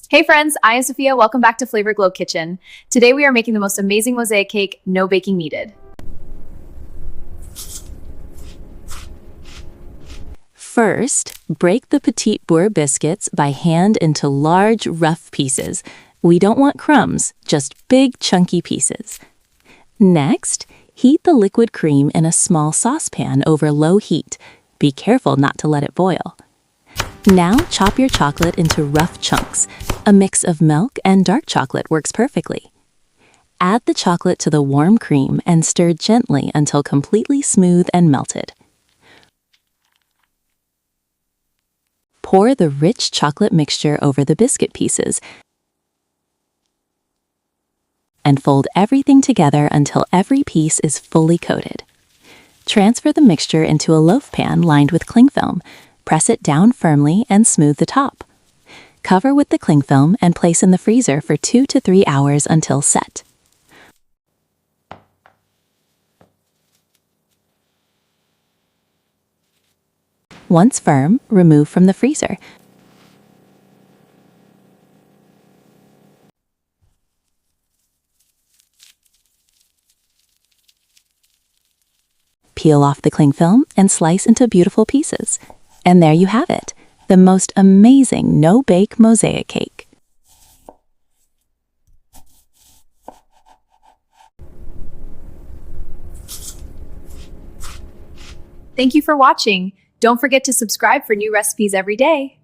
Hey friends, I am Sophia. Welcome back to Flavor Glow Kitchen. Today we are making the most amazing mosaic cake, no baking needed. First, break the petit beurre biscuits by hand into large, rough pieces. We don't want crumbs, just big, chunky pieces. Next, heat the liquid cream in a small saucepan over low heat. Be careful not to let it boil. Now chop your chocolate into rough chunks. A mix of milk and dark chocolate works perfectly. Add the chocolate to the warm cream and stir gently until completely smooth and melted. Pour the rich chocolate mixture over the biscuit pieces and fold everything together until every piece is fully coated. Transfer the mixture into a loaf pan lined with cling film. Press it down firmly and smooth the top. Cover with the cling film and place in the freezer for 2 to 3 hours until set. Once firm, remove from the freezer. Peel off the cling film and slice into beautiful pieces. And there you have it, the most amazing no-bake mosaic cake. Thank you for watching. Don't forget to subscribe for new recipes every day.